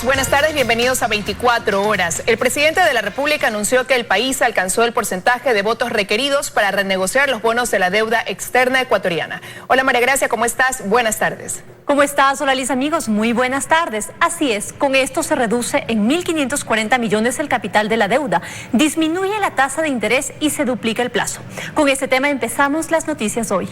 buenas tardes, bienvenidos a 24 horas. El presidente de la República anunció que el país alcanzó el porcentaje de votos requeridos para renegociar los bonos de la deuda externa ecuatoriana. Hola María Gracia, ¿cómo estás? Buenas tardes. ¿Cómo estás? Hola Liz, amigos, muy buenas tardes. Así es, con esto se reduce en 1.540 millones el capital de la deuda, disminuye la tasa de interés y se duplica el plazo. Con este tema empezamos las noticias hoy.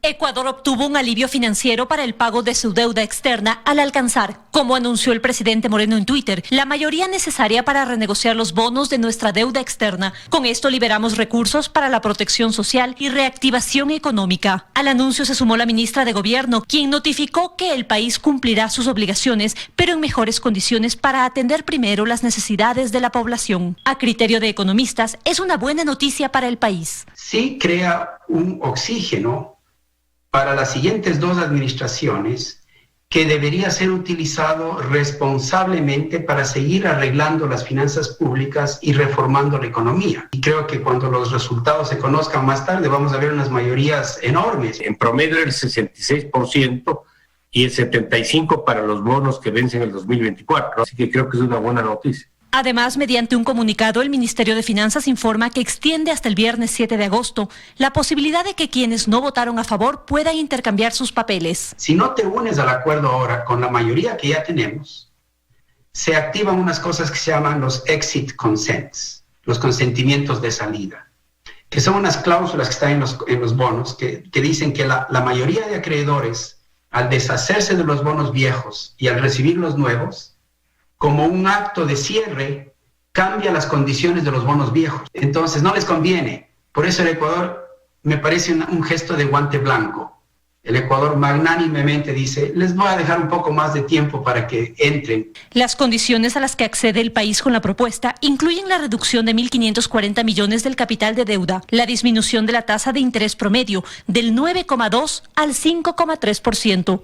Ecuador obtuvo un alivio financiero para el pago de su deuda externa al alcanzar, como anunció el presidente Moreno en Twitter, la mayoría necesaria para renegociar los bonos de nuestra deuda externa. Con esto liberamos recursos para la protección social y reactivación económica. Al anuncio se sumó la ministra de Gobierno, quien notificó que el país cumplirá sus obligaciones, pero en mejores condiciones para atender primero las necesidades de la población. A criterio de economistas, es una buena noticia para el país. Sí crea un oxígeno para las siguientes dos administraciones que debería ser utilizado responsablemente para seguir arreglando las finanzas públicas y reformando la economía. Y creo que cuando los resultados se conozcan más tarde vamos a ver unas mayorías enormes. En promedio el 66% y el 75% para los bonos que vencen el 2024. Así que creo que es una buena noticia. Además, mediante un comunicado, el Ministerio de Finanzas informa que extiende hasta el viernes 7 de agosto la posibilidad de que quienes no votaron a favor puedan intercambiar sus papeles. Si no te unes al acuerdo ahora con la mayoría que ya tenemos, se activan unas cosas que se llaman los exit consents, los consentimientos de salida, que son unas cláusulas que están en los bonos que dicen que la mayoría de acreedores, al deshacerse de los bonos viejos y al recibir los nuevos, como un acto de cierre, cambia las condiciones de los bonos viejos. Entonces no les conviene. Por eso el Ecuador me parece un gesto de guante blanco. El Ecuador magnánimemente dice, les voy a dejar un poco más de tiempo para que entren. Las condiciones a las que accede el país con la propuesta incluyen la reducción de 1.540 millones del capital de deuda, la disminución de la tasa de interés promedio del 9,2 al 5,3%.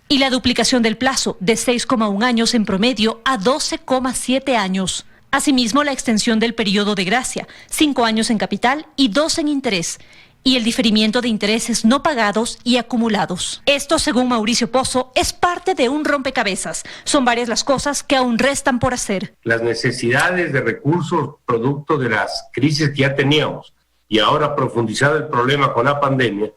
Y la duplicación del plazo de 6,1 años en promedio a 12,7 años. Asimismo, la extensión del periodo de gracia, 5 años en capital y 2 en interés, y el diferimiento de intereses no pagados y acumulados. Esto, según Mauricio Pozo, es parte de un rompecabezas. Son varias las cosas que aún restan por hacer. Las necesidades de recursos producto de las crisis que ya teníamos y ahora profundizado el problema con la pandemia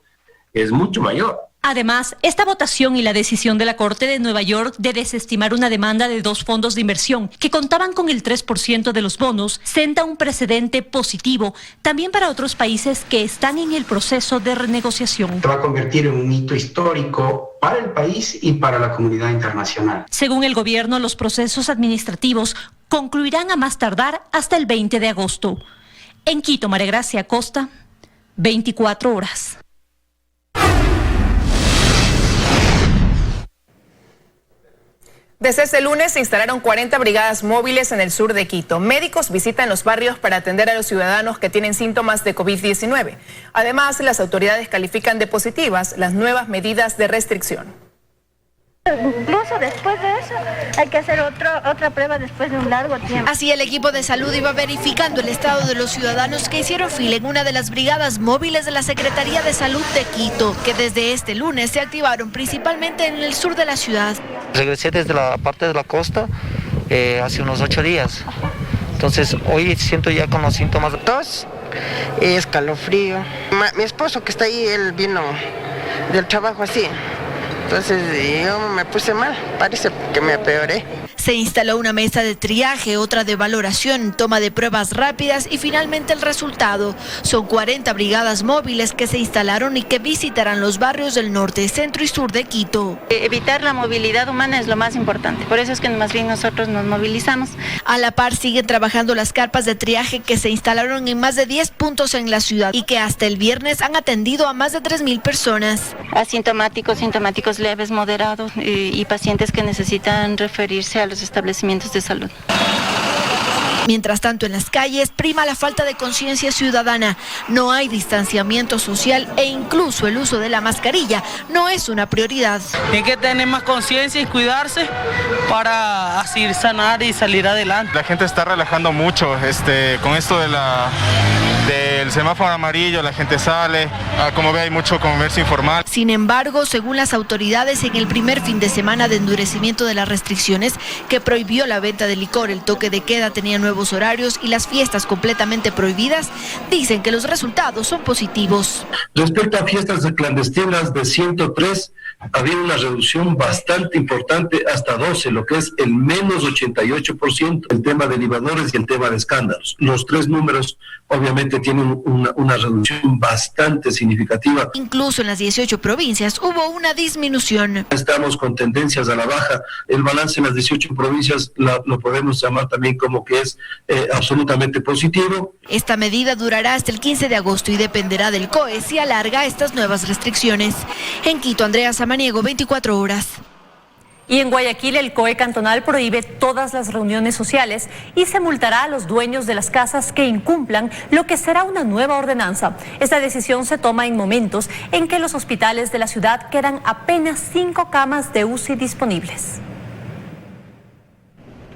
es mucho mayor. Además, esta votación y la decisión de la Corte de Nueva York de desestimar una demanda de 2 fondos de inversión que contaban con el 3% de los bonos senta un precedente positivo también para otros países que están en el proceso de renegociación. Se va a convertir en un hito histórico para el país y para la comunidad internacional. Según el gobierno, los procesos administrativos concluirán a más tardar hasta el 20 de agosto. En Quito, María Gracia Acosta, 24 horas. Desde este lunes se instalaron 40 brigadas móviles en el sur de Quito. Médicos visitan los barrios para atender a los ciudadanos que tienen síntomas de COVID-19. Además, las autoridades califican de positivas las nuevas medidas de restricción. Incluso después de eso hay que hacer otra prueba después de un largo tiempo. Así el equipo de salud iba verificando el estado de los ciudadanos que hicieron fila en una de las brigadas móviles de la Secretaría de Salud de Quito, que desde este lunes se activaron principalmente en el sur de la ciudad. Regresé desde la parte de la costa hace unos 8 días. Entonces hoy siento ya con los síntomas. Tos, escalofrío. Mi esposo que está ahí, él vino del trabajo así. Entonces yo me puse mal, parece que me peoré. Se instaló una mesa de triaje, otra de valoración, toma de pruebas rápidas y finalmente el resultado. Son 40 brigadas móviles que se instalaron y que visitarán los barrios del norte, centro y sur de Quito. Evitar la movilidad humana es lo más importante, por eso es que más bien nosotros nos movilizamos. A la par siguen trabajando las carpas de triaje que se instalaron en más de 10 puntos en la ciudad y que hasta el viernes han atendido a más de 3.000 personas. Asintomáticos, sintomáticos leves, moderados y pacientes que necesitan referirse a los establecimientos de salud. Mientras tanto, en las calles prima la falta de conciencia ciudadana. No hay distanciamiento social e incluso el uso de la mascarilla no es una prioridad. Hay que tener más conciencia y cuidarse para así sanar y salir adelante. La gente está relajando mucho con esto de la del semáforo amarillo, la gente sale, como ve hay mucho comercio informal. Sin embargo, según las autoridades, en el primer fin de semana de endurecimiento de las restricciones que prohibió la venta de licor, el toque de queda tenía nuevos horarios y las fiestas completamente prohibidas, dicen que los resultados son positivos. Respecto a fiestas clandestinas de 103, había una reducción bastante importante hasta 12, lo que es el menos 88%, el tema de libadores y el tema de escándalos. Los tres números obviamente tienen una reducción bastante significativa. Incluso en las 18 provincias hubo una disminución. Estamos con tendencias a la baja. El balance en las 18 provincias lo podemos llamar también como que es absolutamente positivo. Esta medida durará hasta el 15 de agosto y dependerá del COE si alarga estas nuevas restricciones. En Quito, Andrea Samaniego, 24 horas. Y en Guayaquil el COE cantonal prohíbe todas las reuniones sociales y se multará a los dueños de las casas que incumplan lo que será una nueva ordenanza. Esta decisión se toma en momentos en que los hospitales de la ciudad quedan apenas 5 camas de UCI disponibles.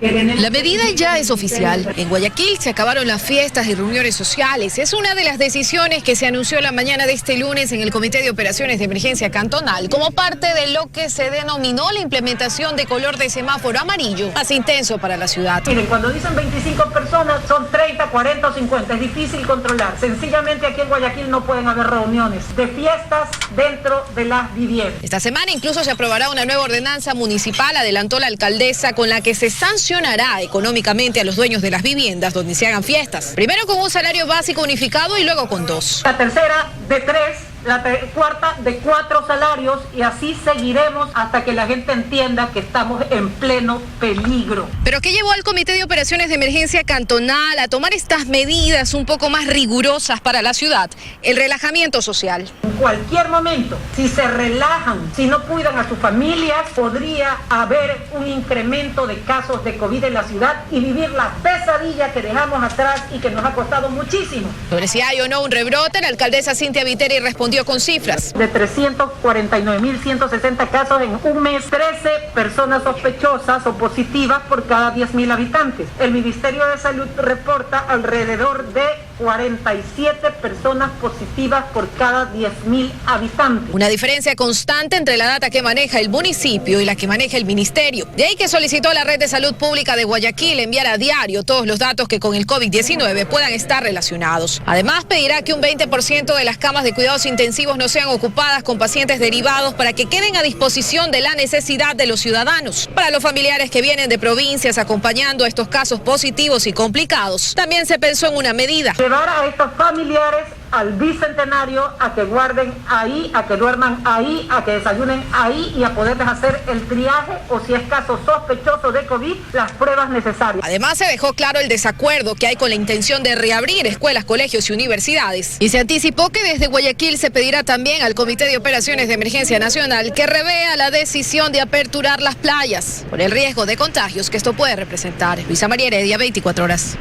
La medida ya es oficial. En Guayaquil se acabaron las fiestas y reuniones sociales. Es una de las decisiones que se anunció la mañana de este lunes en el Comité de Operaciones de Emergencia Cantonal, como parte de lo que se denominó la implementación de color de semáforo amarillo, más intenso para la ciudad. Miren, cuando dicen 25 personas, son 30, 40 o 50. Es difícil controlar. Sencillamente aquí en Guayaquil no pueden haber reuniones de fiestas dentro de las viviendas. Esta semana incluso se aprobará una nueva ordenanza municipal, adelantó la alcaldesa, con la que se sancionará económicamente a los dueños de las viviendas donde se hagan fiestas. Primero con un salario básico unificado y luego con 2. La tercera de 3, la cuarta de 4 salarios y así seguiremos hasta que la gente entienda que estamos en pleno peligro. ¿Pero qué llevó al Comité de Operaciones de Emergencia Cantonal a tomar estas medidas un poco más rigurosas para la ciudad? El relajamiento social. En cualquier momento, si se relajan, si no cuidan a sus familias, podría haber un incremento de casos de COVID en la ciudad y vivir la pesadilla que dejamos atrás y que nos ha costado muchísimo. Sobre si hay o no un rebrote, la alcaldesa Cintia Viteri respondió con cifras. De 349.160 casos en un mes, 13 personas sospechosas o positivas por cada 10.000 habitantes. El Ministerio de Salud reporta alrededor de 47 personas positivas por cada 10.000 habitantes. Una diferencia constante entre la data que maneja el municipio y la que maneja el ministerio. De ahí que solicitó a la Red de Salud Pública de Guayaquil enviar a diario todos los datos que con el COVID-19 puedan estar relacionados. Además, pedirá que un 20% de las camas de cuidados intensivos no sean ocupadas con pacientes derivados para que queden a disposición de la necesidad de los ciudadanos. Para los familiares que vienen de provincias acompañando a estos casos positivos y complicados, también se pensó en una medida. Llevar a estos familiares al bicentenario a que guarden ahí, a que duerman ahí, a que desayunen ahí y a poderles hacer el triaje o si es caso sospechoso de COVID, las pruebas necesarias. Además se dejó claro el desacuerdo que hay con la intención de reabrir escuelas, colegios y universidades. Y se anticipó que desde Guayaquil se pedirá también al Comité de Operaciones de Emergencia Nacional que revea la decisión de aperturar las playas por el riesgo de contagios que esto puede representar. Luisa María Heredia, 24 horas.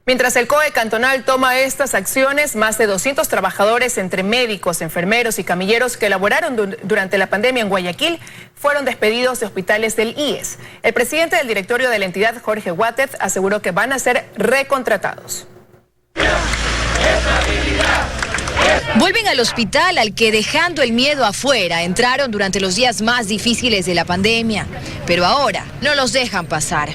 Mientras el COE cantonal toma estas acciones, más de 200 trabajadores entre médicos, enfermeros y camilleros que laboraron durante la pandemia en Guayaquil fueron despedidos de hospitales del IES. El presidente del directorio de la entidad, Jorge Guátez, aseguró que van a ser recontratados. Vuelven al hospital al que, dejando el miedo afuera, entraron durante los días más difíciles de la pandemia. Pero ahora no los dejan pasar.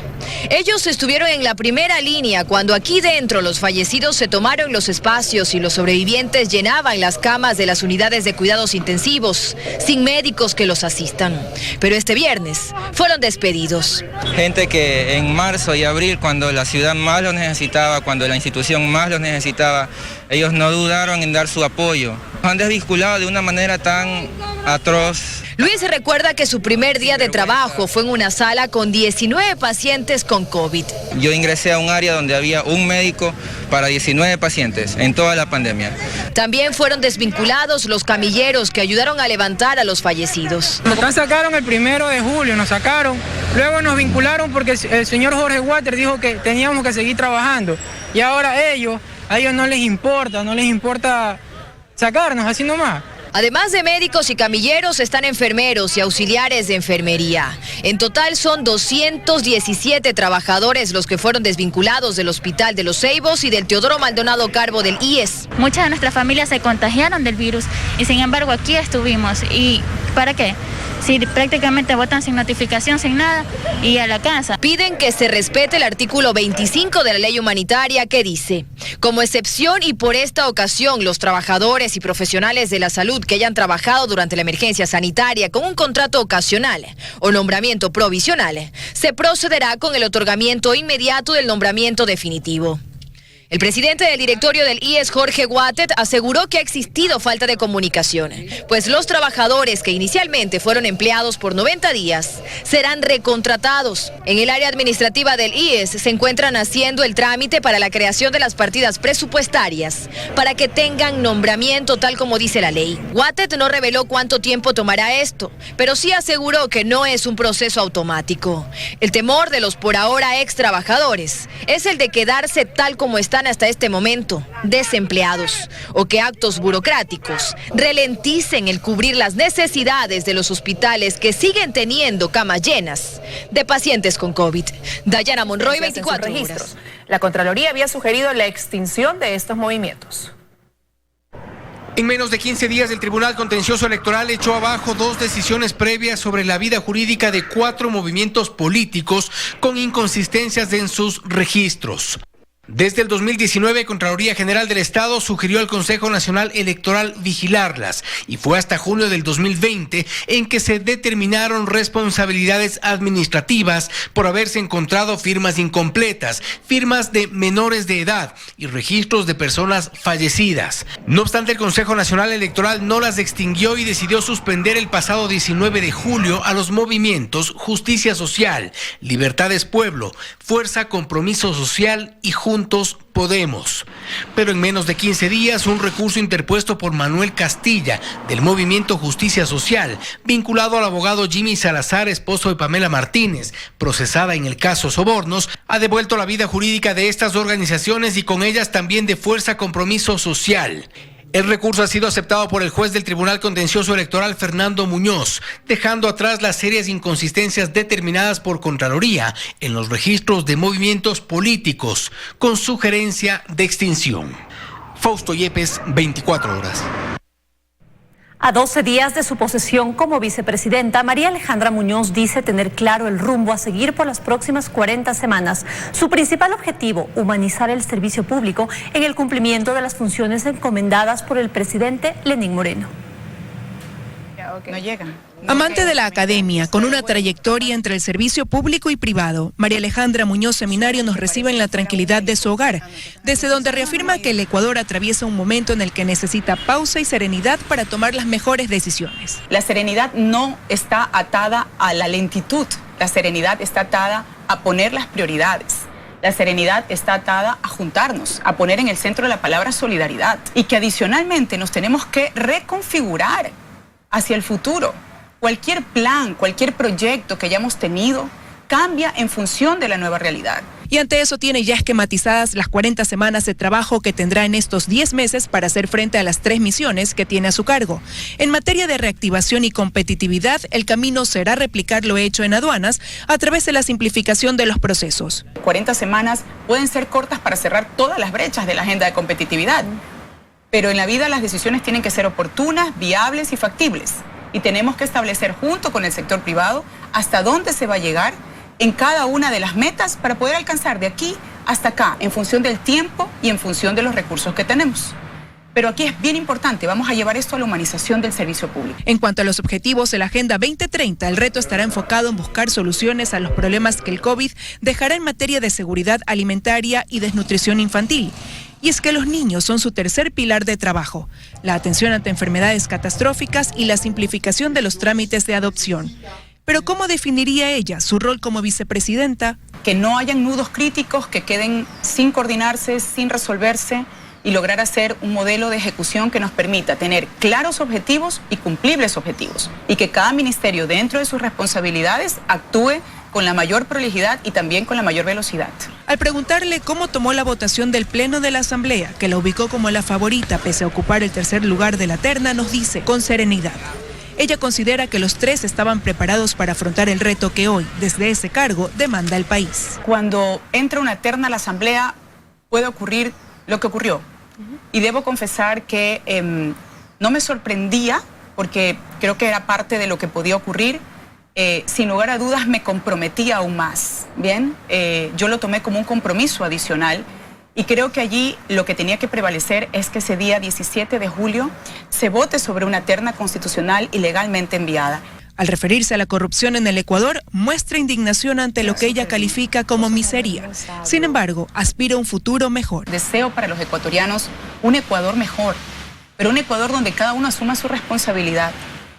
Ellos estuvieron en la primera línea cuando aquí dentro los fallecidos se tomaron los espacios y los sobrevivientes llenaban las camas de las unidades de cuidados intensivos, sin médicos que los asistan. Pero este viernes fueron despedidos. Gente que en marzo y abril, cuando la ciudad más los necesitaba, cuando la institución más los necesitaba, ellos no dudaron en dar su apoyo. Nos han desvinculado de una manera tan atroz. Luis recuerda que su primer día de trabajo fue en una sala con 19 pacientes con COVID. Yo ingresé a un área donde había un médico para 19 pacientes en toda la pandemia. También fueron desvinculados los camilleros que ayudaron a levantar a los fallecidos. Nos sacaron el 1 de julio, nos sacaron. Luego nos vincularon porque el señor Jorge Guátez dijo que teníamos que seguir trabajando. Y ahora a ellos no les importa sacarnos así nomás. Además de médicos y camilleros, están enfermeros y auxiliares de enfermería. En total son 217 trabajadores los que fueron desvinculados del Hospital de los Ceibos y del Teodoro Maldonado Carbo del IES. Muchas de nuestras familias se contagiaron del virus y sin embargo aquí estuvimos. ¿Y para qué? Si prácticamente votan sin notificación, sin nada, y a la casa. Piden que se respete el artículo 25 de la ley humanitaria que dice: como excepción y por esta ocasión, los trabajadores y profesionales de la salud que hayan trabajado durante la emergencia sanitaria con un contrato ocasional o nombramiento provisional, se procederá con el otorgamiento inmediato del nombramiento definitivo. El presidente del directorio del IES, Jorge Guatet, aseguró que ha existido falta de comunicación, pues los trabajadores que inicialmente fueron empleados por 90 días serán recontratados. En el área administrativa del IES se encuentran haciendo el trámite para la creación de las partidas presupuestarias para que tengan nombramiento tal como dice la ley. Guatet no reveló cuánto tiempo tomará esto, pero sí aseguró que no es un proceso automático. El temor de los por ahora ex trabajadores es el de quedarse tal como están hasta este momento, desempleados, o que actos burocráticos ralenticen el cubrir las necesidades de los hospitales que siguen teniendo camas llenas de pacientes con COVID. Dayana Monroy, 24 horas. La Contraloría había sugerido la extinción de estos movimientos. En menos de 15 días, el Tribunal Contencioso Electoral echó abajo 2 decisiones previas sobre la vida jurídica de 4 movimientos políticos con inconsistencias en sus registros. Desde el 2019, Contraloría General del Estado sugirió al Consejo Nacional Electoral vigilarlas y fue hasta junio del 2020 en que se determinaron responsabilidades administrativas por haberse encontrado firmas incompletas, firmas de menores de edad y registros de personas fallecidas. No obstante, el Consejo Nacional Electoral no las extinguió y decidió suspender el pasado 19 de julio a los movimientos Justicia Social, Libertades Pueblo, Fuerza Compromiso Social y Juntos Podemos. Pero en menos de 15 días, un recurso interpuesto por Manuel Castilla, del movimiento Justicia Social, vinculado al abogado Jimmy Salazar, esposo de Pamela Martínez, procesada en el caso Sobornos, ha devuelto la vida jurídica de estas organizaciones y con ellas también de Fuerza Compromiso Social. El recurso ha sido aceptado por el juez del Tribunal Contencioso Electoral, Fernando Muñoz, dejando atrás las serias inconsistencias determinadas por Contraloría en los registros de movimientos políticos, con sugerencia de extinción. Fausto Yepes, 24 horas. A 12 días de su posesión como vicepresidenta, María Alejandra Muñoz dice tener claro el rumbo a seguir por las próximas 40 semanas. Su principal objetivo, humanizar el servicio público en el cumplimiento de las funciones encomendadas por el presidente Lenín Moreno. No llegan. Amante de la academia, con una trayectoria entre el servicio público y privado, María Alejandra Muñoz Seminario nos recibe en la tranquilidad de su hogar, desde donde reafirma que el Ecuador atraviesa un momento en el que necesita pausa y serenidad para tomar las mejores decisiones. La serenidad no está atada a la lentitud, la serenidad está atada a poner las prioridades. La serenidad está atada a juntarnos, a poner en el centro la palabra solidaridad y que adicionalmente nos tenemos que reconfigurar hacia el futuro. Cualquier plan, cualquier proyecto que hayamos tenido cambia en función de la nueva realidad. Y ante eso tiene ya esquematizadas las 40 semanas de trabajo que tendrá en estos 10 meses para hacer frente a las 3 misiones que tiene a su cargo. En materia de reactivación y competitividad, el camino será replicar lo hecho en aduanas a través de la simplificación de los procesos. 40 semanas pueden ser cortas para cerrar todas las brechas de la agenda de competitividad, pero en la vida las decisiones tienen que ser oportunas, viables y factibles. Y tenemos que establecer junto con el sector privado hasta dónde se va a llegar en cada una de las metas para poder alcanzar de aquí hasta acá, en función del tiempo y en función de los recursos que tenemos. Pero aquí es bien importante, vamos a llevar esto a la humanización del servicio público. En cuanto a los objetivos de la Agenda 2030, el reto estará enfocado en buscar soluciones a los problemas que el COVID dejará en materia de seguridad alimentaria y desnutrición infantil. Y es que los niños son su tercer pilar de trabajo, la atención ante enfermedades catastróficas y la simplificación de los trámites de adopción. Pero ¿cómo definiría ella su rol como vicepresidenta? Que no hayan nudos críticos que queden sin coordinarse, sin resolverse y lograr hacer un modelo de ejecución que nos permita tener claros objetivos y cumplibles objetivos. Y que cada ministerio dentro de sus responsabilidades actúe con la mayor prolijidad y también con la mayor velocidad. Al preguntarle cómo tomó la votación del Pleno de la Asamblea, que la ubicó como la favorita pese a ocupar el tercer lugar de la terna, nos dice con serenidad. Ella considera que los tres estaban preparados para afrontar el reto que hoy, desde ese cargo, demanda el país. Cuando entra una terna a la Asamblea, puede ocurrir lo que ocurrió. Y debo confesar que no me sorprendía, porque creo que era parte de lo que podía ocurrir. Sin lugar a dudas me comprometía aún más, ¿bien? Yo lo tomé como un compromiso adicional y creo que allí lo que tenía que prevalecer es que ese día 17 de julio se vote sobre una terna constitucional y legalmente enviada. Al referirse a la corrupción en el Ecuador, muestra indignación ante lo que ella califica como miseria. Sin embargo, aspira a un futuro mejor. Deseo para los ecuatorianos un Ecuador mejor, pero un Ecuador donde cada uno asuma su responsabilidad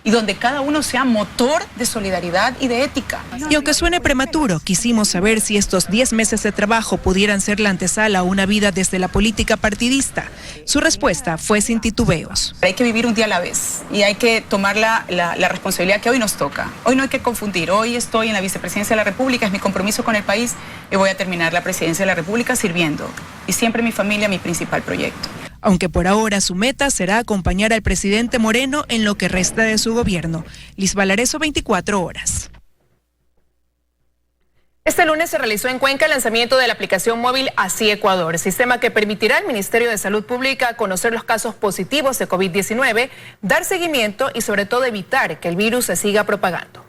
y donde cada uno sea motor de solidaridad y de ética. Y aunque suene prematuro, quisimos saber si estos 10 meses de trabajo pudieran ser la antesala a una vida desde la política partidista. Su respuesta fue sin titubeos. Hay que vivir un día a la vez y hay que tomar la responsabilidad que hoy nos toca. Hoy no hay que confundir. Hoy estoy en la vicepresidencia de la República, es mi compromiso con el país y voy a terminar la presidencia de la República sirviendo. Y siempre mi familia, mi principal proyecto. Aunque por ahora su meta será acompañar al presidente Moreno en lo que resta de su gobierno. Liz Valareso, 24 horas. Este lunes se realizó en Cuenca el lanzamiento de la aplicación móvil Así Ecuador, sistema que permitirá al Ministerio de Salud Pública conocer los casos positivos de COVID-19, dar seguimiento y sobre todo evitar que el virus se siga propagando.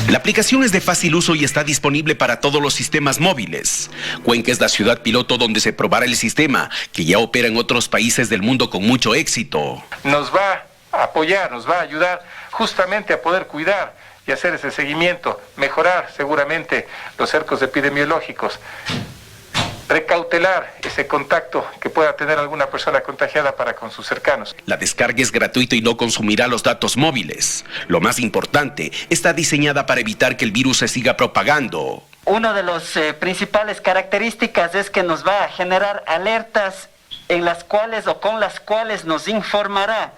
La aplicación es de fácil uso y está disponible para todos los sistemas móviles. Cuenca es la ciudad piloto donde se probará el sistema, que ya opera en otros países del mundo con mucho éxito. Nos va a apoyar, nos va a ayudar justamente a poder cuidar y hacer ese seguimiento, mejorar seguramente los cercos epidemiológicos, precautelar ese contacto que pueda tener alguna persona contagiada para con sus cercanos. La descarga es gratuita y no consumirá los datos móviles. Lo más importante, está diseñada para evitar que el virus se siga propagando. Una de las principales características es que nos va a generar alertas en las cuales o con las cuales nos informará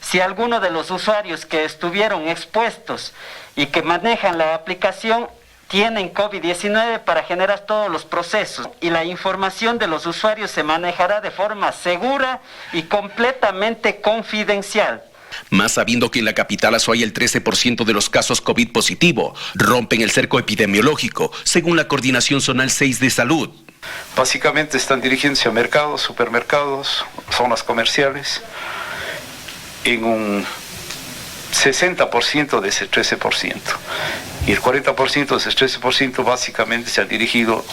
si alguno de los usuarios que estuvieron expuestos y que manejan la aplicación tienen COVID-19 para generar todos los procesos, y la información de los usuarios se manejará de forma segura y completamente confidencial. Más sabiendo que en la capital hay el 13% de los casos COVID positivo, rompen el cerco epidemiológico, según la Coordinación Zonal 6 de Salud. Básicamente están dirigiéndose a mercados, supermercados, zonas comerciales, en un 60% de ese 13%. Y el 40% de ese 13% básicamente se ha dirigido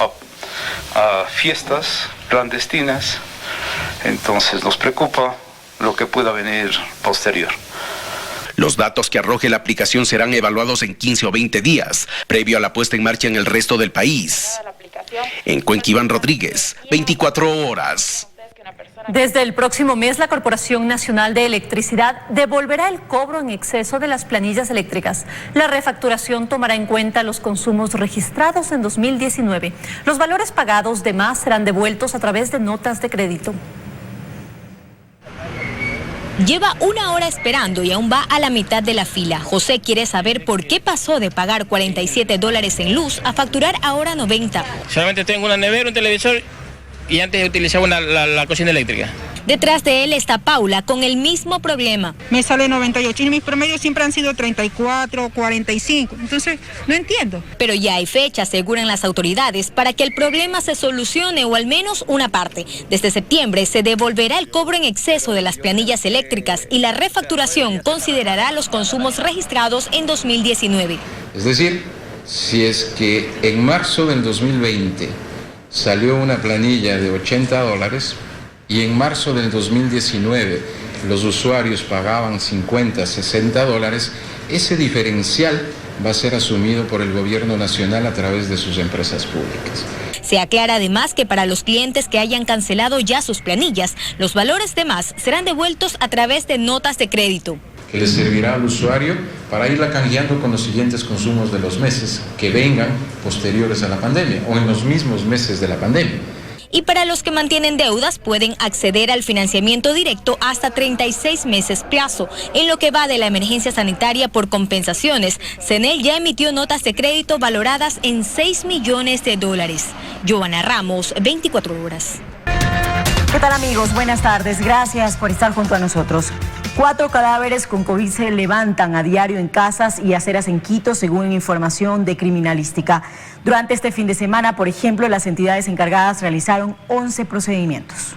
a fiestas clandestinas. Entonces nos preocupa lo que pueda venir posterior. Los datos que arroje la aplicación serán evaluados en 15 o 20 días, previo a la puesta en marcha en el resto del país. En Cuenca, Iván Rodríguez, 24 horas. Desde el próximo mes, la Corporación Nacional de Electricidad devolverá el cobro en exceso de las planillas eléctricas. La refacturación tomará en cuenta los consumos registrados en 2019. Los valores pagados de más serán devueltos a través de notas de crédito. Lleva una hora esperando y aún va a la mitad de la fila. José quiere saber por qué pasó de pagar $47 en luz a facturar ahora 90. Solamente tengo una nevera, un televisor y antes utilizaba la cocina eléctrica. Detrás de él está Paula con el mismo problema. Me sale 98 y mis promedios siempre han sido 34, 45. Entonces, no entiendo. Pero ya hay fecha, aseguran las autoridades, para que el problema se solucione o al menos una parte. Desde septiembre se devolverá el cobro en exceso de las planillas eléctricas y la refacturación considerará los consumos registrados en 2019. Es decir, si es que en marzo del 2020 salió una planilla de $80 y en marzo del 2019 los usuarios pagaban $50, $60, ese diferencial va a ser asumido por el gobierno nacional a través de sus empresas públicas. Se aclara además que para los clientes que hayan cancelado ya sus planillas, los valores de más serán devueltos a través de notas de crédito. Que le servirá al usuario para irla canjeando con los siguientes consumos de los meses que vengan posteriores a la pandemia o en los mismos meses de la pandemia. y para los que mantienen deudas pueden acceder al financiamiento directo hasta 36 meses plazo. En lo que va de la emergencia sanitaria por compensaciones, CNEL ya emitió notas de crédito valoradas en $6 millones. Joana Ramos, 24 horas. ¿Qué tal, amigos? Buenas tardes. Gracias por estar junto a nosotros. 4 cadáveres con COVID se levantan a diario en casas y aceras en Quito, según información de Criminalística. Durante este fin de semana, por ejemplo, las entidades encargadas realizaron 11 procedimientos.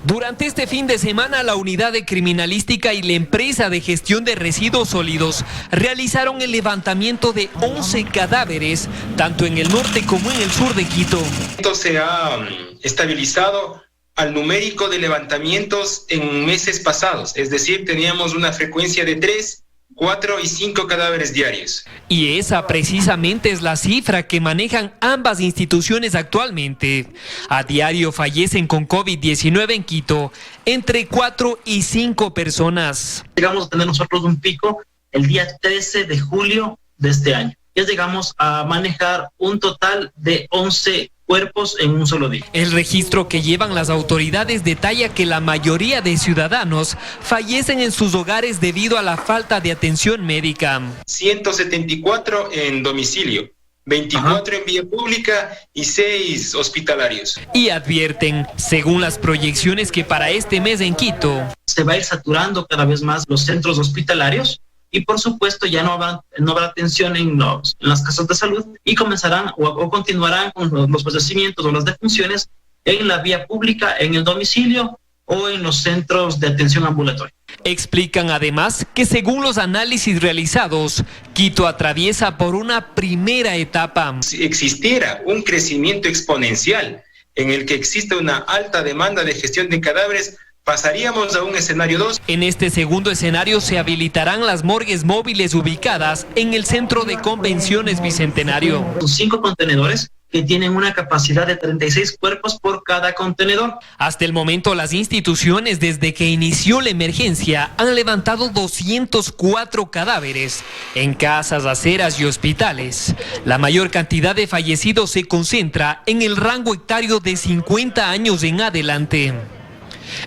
Durante este fin de semana, la Unidad de Criminalística y la Empresa de Gestión de Residuos Sólidos realizaron el levantamiento de 11 cadáveres, tanto en el norte como en el sur de Quito. Esto se ha estabilizado al numérico de levantamientos en meses pasados, es decir, teníamos una frecuencia de 3, 4 y 5 cadáveres diarios. Y esa precisamente es la cifra que manejan ambas instituciones actualmente. A diario fallecen con COVID-19 en Quito entre 4 y 5 personas. Llegamos a tener nosotros un pico el día 13 de julio de este año. Ya llegamos a manejar un total de 11 cuerpos en un solo día. El registro que llevan las autoridades detalla que la mayoría de ciudadanos fallecen en sus hogares debido a la falta de atención médica. 174 en domicilio, 24 en vía pública y 6 hospitalarios. Y advierten, según las proyecciones, que para este mes en Quito se va a ir saturando cada vez más los centros hospitalarios. Y por supuesto ya no habrá atención en las casas de salud y comenzarán o continuarán con los fallecimientos o las defunciones en la vía pública, en el domicilio o en los centros de atención ambulatoria. Explican además que según los análisis realizados, Quito atraviesa por una primera etapa. Si existiera un crecimiento exponencial en el que existe una alta demanda de gestión de cadáveres, pasaríamos a un escenario 2. En este segundo escenario se habilitarán las morgues móviles ubicadas en el Centro de Convenciones Bicentenario. Son 5 contenedores que tienen una capacidad de 36 cuerpos por cada contenedor. Hasta el momento, las instituciones, desde que inició la emergencia, han levantado 204 cadáveres en casas, aceras y hospitales. La mayor cantidad de fallecidos se concentra en el rango etario de 50 años en adelante.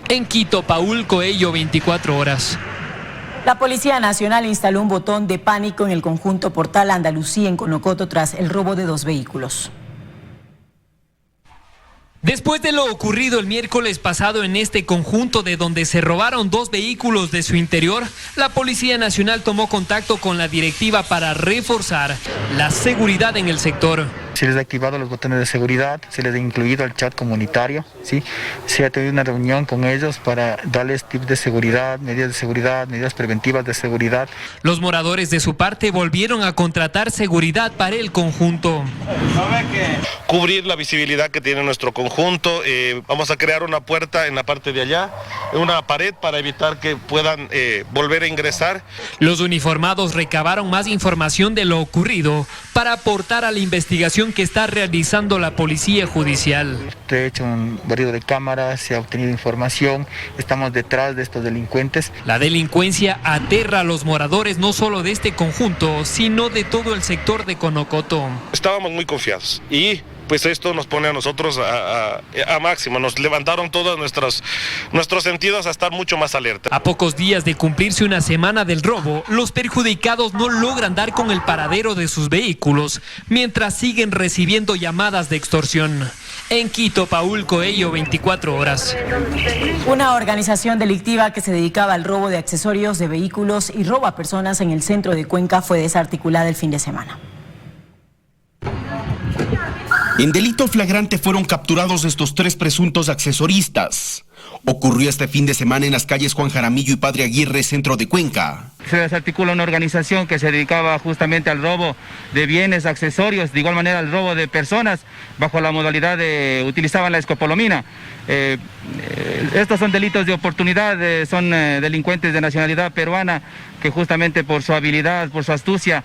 En Quito, Paul Coello, 24 horas. La Policía Nacional instaló un botón de pánico en el conjunto Portal Andalucía en Conocoto tras el robo de 2 vehículos. Después de lo ocurrido el miércoles pasado en este conjunto, de donde se robaron 2 vehículos de su interior, la Policía Nacional tomó contacto con la directiva para reforzar la seguridad en el sector. Se les ha activado los botones de seguridad, se les ha incluido el chat comunitario, ¿sí? Se ha tenido una reunión con ellos para darles tips de seguridad, medidas preventivas de seguridad. Los moradores de su parte volvieron a contratar seguridad para el conjunto. Cubrir la visibilidad que tiene nuestro conjunto, vamos a crear una puerta en la parte de allá, una pared para evitar que puedan volver a ingresar. Los uniformados recabaron más información de lo ocurrido para aportar a la investigación que está realizando la Policía Judicial. Se ha hecho un barrido de cámaras, se ha obtenido información, estamos detrás de estos delincuentes. La delincuencia aterra a los moradores no solo de este conjunto, sino de todo el sector de Conocoto. Estábamos muy confiados y pues esto nos pone a nosotros a máximo, nos levantaron todos nuestros sentidos a estar mucho más alerta. A pocos días de cumplirse una semana del robo, los perjudicados no logran dar con el paradero de sus vehículos, mientras siguen recibiendo llamadas de extorsión. En Quito, Paul Coello, 24 horas. Una organización delictiva que se dedicaba al robo de accesorios de vehículos y robo a personas en el centro de Cuenca fue desarticulada el fin de semana. En delito flagrante fueron capturados estos 3 presuntos accesoristas. Ocurrió este fin de semana en las calles Juan Jaramillo y Padre Aguirre, centro de Cuenca. Se desarticula una organización que se dedicaba justamente al robo de bienes, accesorios, de igual manera al robo de personas, bajo la modalidad de utilizaban la escopolomina. Estos son delitos de oportunidad, son delincuentes de nacionalidad peruana que justamente por su habilidad, por su astucia,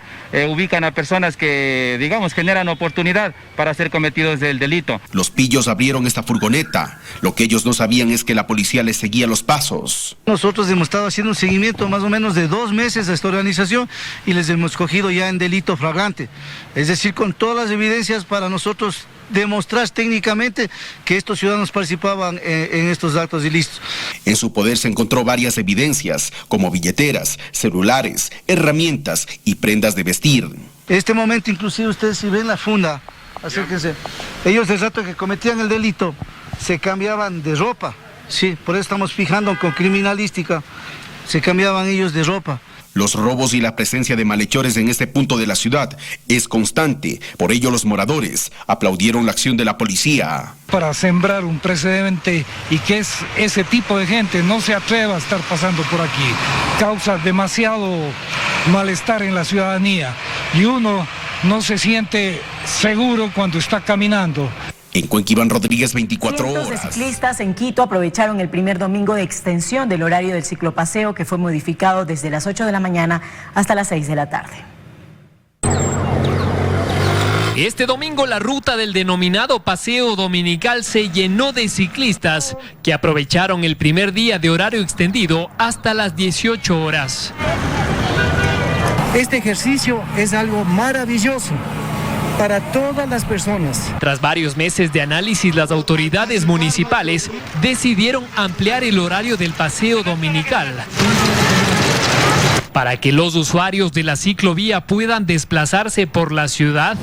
ubican a personas que, digamos, generan oportunidad para ser cometidos del delito. Los pillos abrieron esta furgoneta. Lo que ellos no sabían es que la policía les seguía los pasos. Nosotros hemos estado haciendo un seguimiento más o menos de 2 meses a esta organización y les hemos cogido ya en delito flagrante. Es decir, con todas las evidencias para nosotros demostrar técnicamente que estos ciudadanos participaban en estos actos ilícitos. En su poder se encontró varias evidencias, como billeteras, celulares, herramientas y prendas de vestir. En este momento, inclusive, ustedes si ven la funda, acérquense, ellos desde el rato que cometían el delito se cambiaban de ropa, sí, por eso estamos fijando con criminalística, se cambiaban ellos de ropa. Los robos y la presencia de malhechores en este punto de la ciudad es constante. Por ello, los moradores aplaudieron la acción de la policía. Para sembrar un precedente y que ese tipo de gente no se atreva a estar pasando por aquí. Causa demasiado malestar en la ciudadanía y uno no se siente seguro cuando está caminando. En Cuenca, Iván Rodríguez, 24 horas. Cientos de ciclistas en Quito aprovecharon el primer domingo de extensión del horario del ciclopaseo, que fue modificado desde las 8 de la mañana hasta las 6 de la tarde. Este domingo la ruta del denominado Paseo Dominical se llenó de ciclistas que aprovecharon el primer día de horario extendido hasta las 18 horas. Este ejercicio es algo maravilloso para todas las personas. Tras varios meses de análisis, las autoridades municipales decidieron ampliar el horario del paseo dominical para que los usuarios de la ciclovía puedan desplazarse por la ciudad,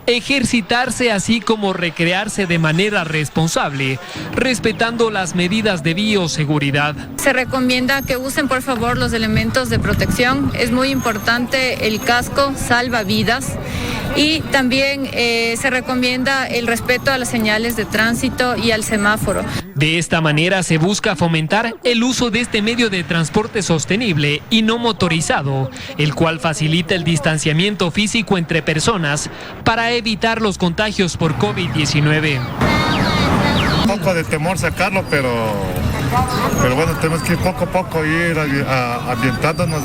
ejercitarse así como recrearse de manera responsable, respetando las medidas de bioseguridad. Se recomienda que usen por favor los elementos de protección. Es muy importante el casco, salva vidas. Y también se recomienda el respeto a las señales de tránsito y al semáforo. De esta manera se busca fomentar el uso de este medio de transporte sostenible y no motorizado, el cual facilita el distanciamiento físico entre personas para evitar los contagios por COVID-19. Un poco de temor sacarlo, pero bueno, tenemos que poco a poco ir ambientándonos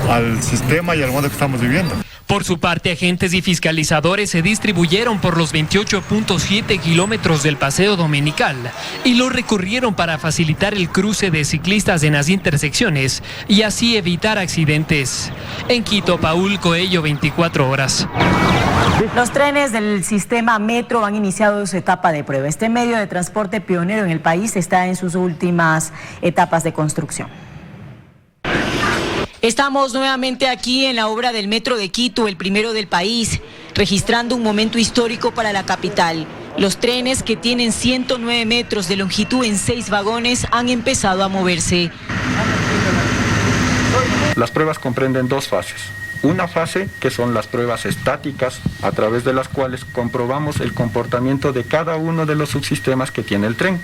al sistema y al modo que estamos viviendo. Por su parte, agentes y fiscalizadores se distribuyeron por los 28.7 kilómetros del paseo dominical y lo recorrieron para facilitar el cruce de ciclistas en las intersecciones y así evitar accidentes. En Quito, Paul Coello, 24 horas. Los trenes del sistema Metro han iniciado su etapa de prueba. Este medio de transporte pionero en el país está en sus últimas etapas de construcción. Estamos nuevamente aquí en la obra del Metro de Quito, el primero del país, registrando un momento histórico para la capital. Los trenes, que tienen 109 metros de longitud en 6 vagones, han empezado a moverse. Las pruebas comprenden 2 fases. Una fase que son las pruebas estáticas, a través de las cuales comprobamos el comportamiento de cada uno de los subsistemas que tiene el tren.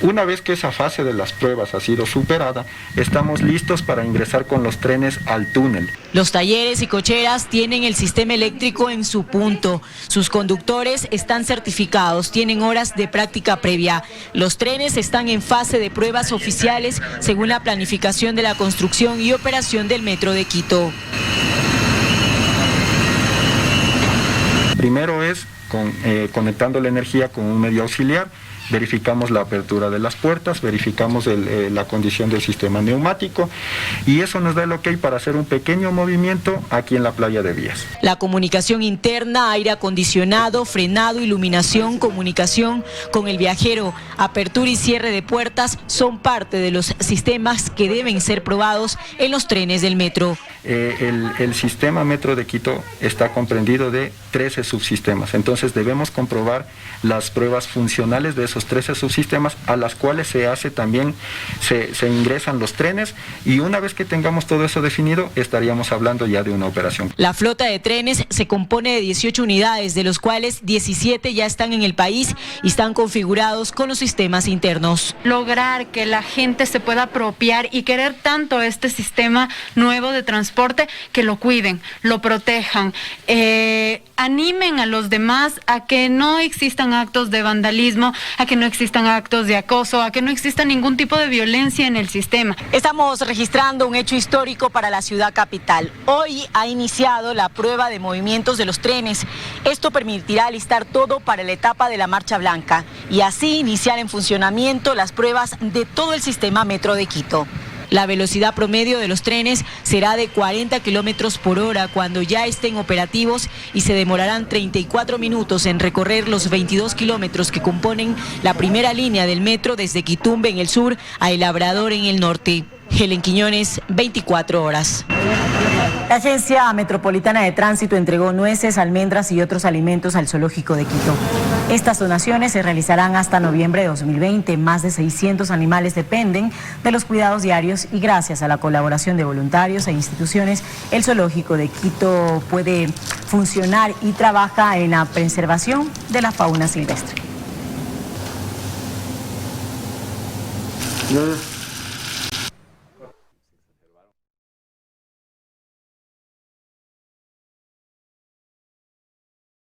Una vez que esa fase de las pruebas ha sido superada, estamos listos para ingresar con los trenes al túnel. Los talleres y cocheras tienen el sistema eléctrico en su punto. Sus conductores están certificados, tienen horas de práctica previa. Los trenes están en fase de pruebas oficiales según la planificación de la construcción y operación del Metro de Quito. Primero es conectando la energía con un medio auxiliar. Verificamos la apertura de las puertas, verificamos la condición del sistema neumático y eso nos da el ok para hacer un pequeño movimiento aquí en la playa de Vías. La comunicación interna, aire acondicionado, frenado, iluminación, comunicación con el viajero, apertura y cierre de puertas son parte de los sistemas que deben ser probados en los trenes del metro. El sistema Metro de Quito está comprendido de 13 subsistemas, entonces debemos comprobar las pruebas funcionales de esos 13 subsistemas, a las cuales se ingresan los trenes, y una vez que tengamos todo eso definido estaríamos hablando ya de una operación. La flota de trenes se compone de 18 unidades, de los cuales 17 ya están en el país y están configurados con los sistemas internos. Lograr que la gente se pueda apropiar y querer tanto este sistema nuevo de transporte, que lo cuiden, lo protejan, animen a los demás a que no existan actos de vandalismo, a que no existan actos de acoso, a que no exista ningún tipo de violencia en el sistema. Estamos registrando un hecho histórico para la ciudad capital. Hoy ha iniciado la prueba de movimientos de los trenes. Esto permitirá alistar todo para la etapa de la Marcha Blanca y así iniciar en funcionamiento las pruebas de todo el sistema Metro de Quito. La velocidad promedio de los trenes será de 40 kilómetros por hora cuando ya estén operativos y se demorarán 34 minutos en recorrer los 22 kilómetros que componen la primera línea del metro desde Quitumbe en el sur a El Labrador en el norte. Helen Quiñones, 24 horas. La Agencia Metropolitana de Tránsito entregó nueces, almendras y otros alimentos al Zoológico de Quito. Estas donaciones se realizarán hasta noviembre de 2020. Más de 600 animales dependen de los cuidados diarios y gracias a la colaboración de voluntarios e instituciones, el Zoológico de Quito puede funcionar y trabaja en la preservación de la fauna silvestre.